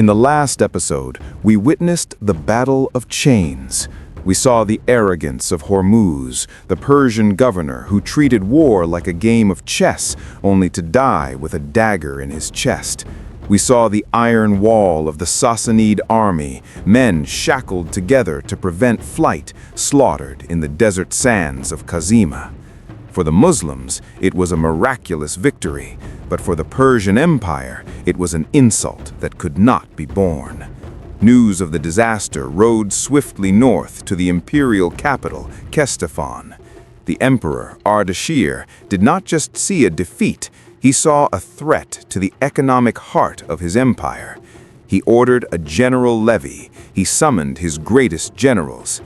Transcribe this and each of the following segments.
In the last episode, we witnessed the Battle of Chains. We saw the arrogance of Hormuz, the Persian governor who treated war like a game of chess, only to die with a dagger in his chest. We saw the iron wall of the Sassanid army, men shackled together to prevent flight, slaughtered in the desert sands of Kazima. For the Muslims, it was a miraculous victory, but for the Persian Empire, it was an insult that could not be borne. News of the disaster rode swiftly north to the imperial capital, Ctesiphon. The Emperor Ardsheer did not just see a defeat, he saw a threat to the economic heart of his empire. He ordered a general levy. He summoned his greatest generals.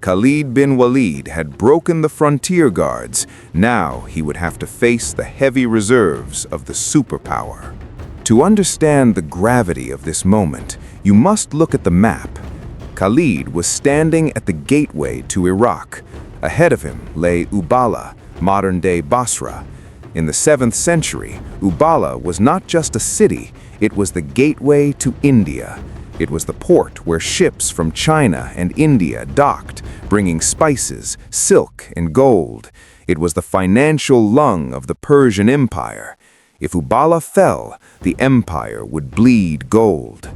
Khalid bin Walid had broken the frontier guards. Now he would have to face the heavy reserves of the superpower. To understand the gravity of this moment, you must look at the map. Khalid was standing at the gateway to Iraq. Ahead of him lay Uballa, modern-day Basra. In the 7th century, Uballa was not just a city, it was the gateway to India. It was the port where ships from China and India docked, bringing spices, silk, and gold. It was the financial lung of the Persian Empire. If Uballa fell, the empire would bleed gold.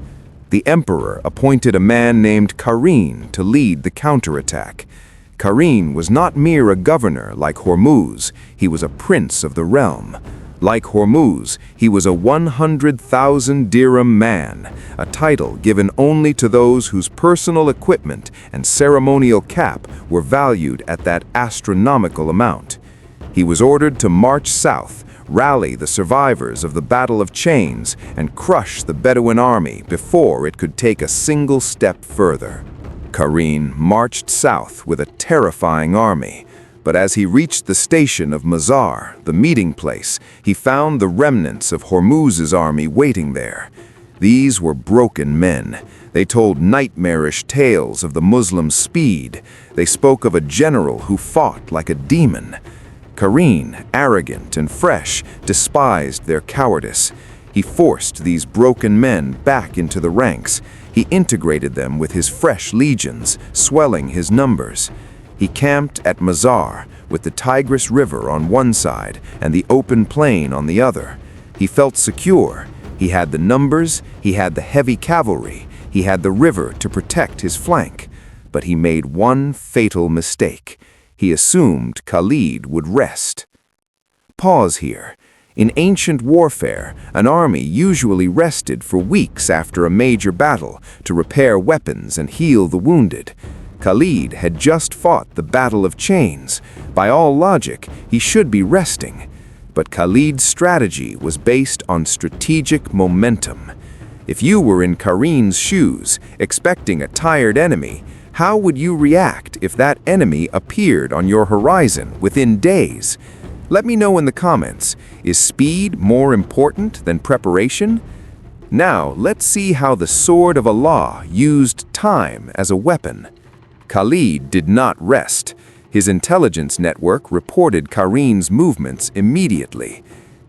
The emperor appointed a man named Qarin to lead the counterattack. Qarin was not mere a governor like Hormuz, he was a prince of the realm. Like Hormuz, he was a 100,000 dirham man, a title given only to those whose personal equipment and ceremonial cap were valued at that astronomical amount. He was ordered to march south, rally the survivors of the Battle of Chains, and crush the Bedouin army before it could take a single step further. Qarin marched south with a terrifying army. But as he reached the station of Mazar, the meeting place, he found the remnants of Hormuz's army waiting there. These were broken men. They told nightmarish tales of the Muslim speed. They spoke of a general who fought like a demon. Qarin, arrogant and fresh, despised their cowardice. He forced these broken men back into the ranks. He integrated them with his fresh legions, swelling his numbers. He camped at Mazar, with the Tigris River on one side and the open plain on the other. He felt secure. He had the numbers, he had the heavy cavalry, he had the river to protect his flank. But he made one fatal mistake. He assumed Khalid would rest. Pause here. In ancient warfare, an army usually rested for weeks after a major battle to repair weapons and heal the wounded. Khalid had just fought the Battle of Chains. By all logic, he should be resting. But Khalid's strategy was based on strategic momentum. If you were in Qarin's shoes, expecting a tired enemy, how would you react if that enemy appeared on your horizon within days? Let me know in the comments, is speed more important than preparation? Now, let's see how the Sword of Allah used time as a weapon. Khalid did not rest. His intelligence network reported Qarin's movements immediately.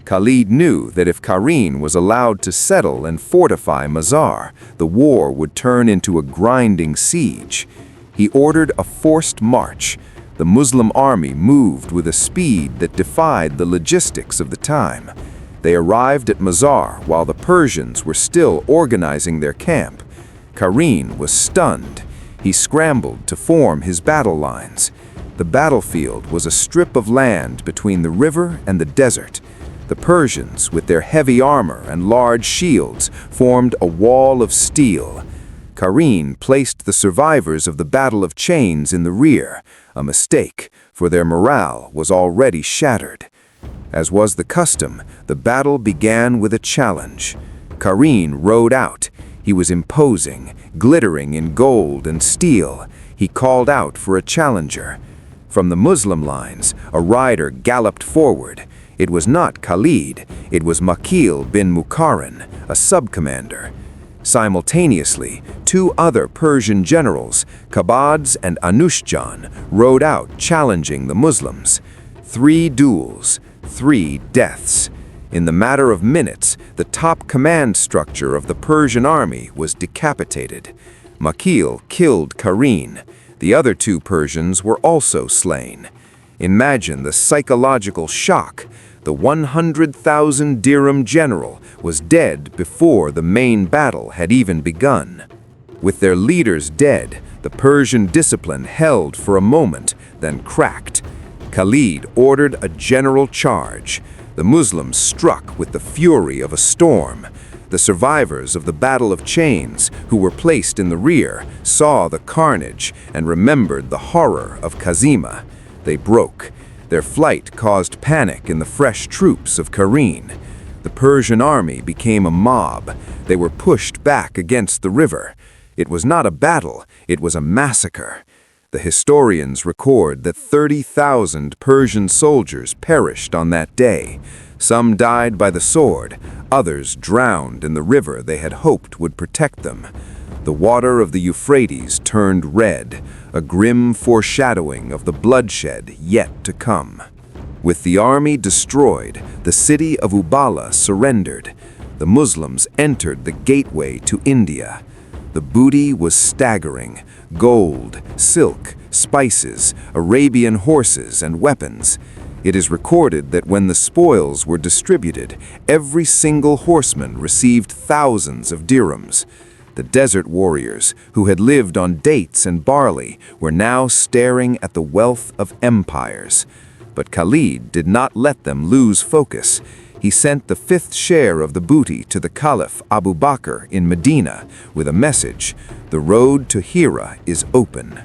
Khalid knew that if Qarin was allowed to settle and fortify Mazar, the war would turn into a grinding siege. He ordered a forced march. The Muslim army moved with a speed that defied the logistics of the time. They arrived at Mazar while the Persians were still organizing their camp. Qarin was stunned. He scrambled to form his battle lines. The battlefield was a strip of land between the river and the desert. The Persians, with their heavy armor and large shields, formed a wall of steel. Qarin placed the survivors of the Battle of Chains in the rear, a mistake, for their morale was already shattered. As was the custom, the battle began with a challenge. Qarin rode out. He was imposing, glittering in gold and steel. He called out for a challenger. From the Muslim lines, a rider galloped forward. It was not Khalid, it was Khalid bin Walid, a sub-commander. Simultaneously, two other Persian generals, Qabads and Anushjan, rode out challenging the Muslims. 3 duels, 3 deaths. In the matter of minutes, the top command structure of the Persian army was decapitated. Makil killed Qarin. The other two Persians were also slain. Imagine the psychological shock. The 100,000 dirham general was dead before the main battle had even begun. With their leaders dead, the Persian discipline held for a moment, then cracked. Khalid ordered a general charge. The Muslims struck with the fury of a storm. The survivors of the Battle of Chains, who were placed in the rear, saw the carnage and remembered the horror of Kazima. They broke. Their flight caused panic in the fresh troops of Qarin. The Persian army became a mob. They were pushed back against the river. It was not a battle, it was a massacre. The historians record that 30,000 Persian soldiers perished on that day. Some died by the sword, others drowned in the river they had hoped would protect them. The water of the Euphrates turned red, a grim foreshadowing of the bloodshed yet to come. With the army destroyed, the city of Uballa surrendered. The Muslims entered the gateway to India. The booty was staggering: gold, silk, spices, Arabian horses, and weapons. It is recorded that when the spoils were distributed, every single horseman received thousands of dirhams. The desert warriors, who had lived on dates and barley, were now staring at the wealth of empires. But Khalid did not let them lose focus. He sent the fifth share of the booty to the Caliph Abu Bakr in Medina with a message: the road to Hira is open.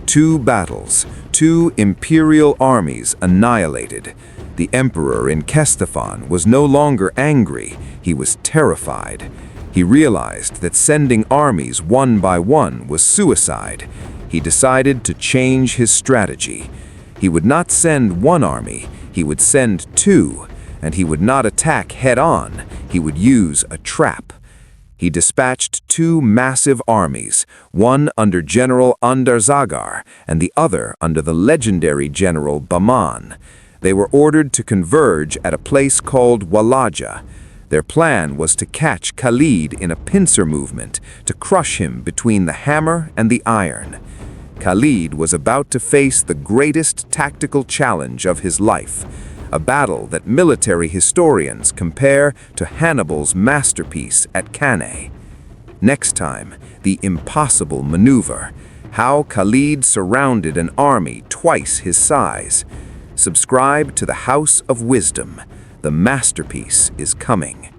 2 battles, 2 imperial armies annihilated. The emperor in Ctesiphon was no longer angry, he was terrified. He realized that sending armies one by one was suicide. He decided to change his strategy. He would not send one army, he would send 2. And he would not attack head-on, he would use a trap. He dispatched 2 massive armies, one under General Andarzaghar and the other under the legendary General Bahman. They were ordered to converge at a place called Walaja. Their plan was to catch Khalid in a pincer movement, to crush him between the hammer and the iron. Khalid was about to face the greatest tactical challenge of his life, a battle that military historians compare to Hannibal's masterpiece at Cannae. Next time, the impossible maneuver: how Khalid surrounded an army twice his size. Subscribe to the House of Wisdom. The masterpiece is coming.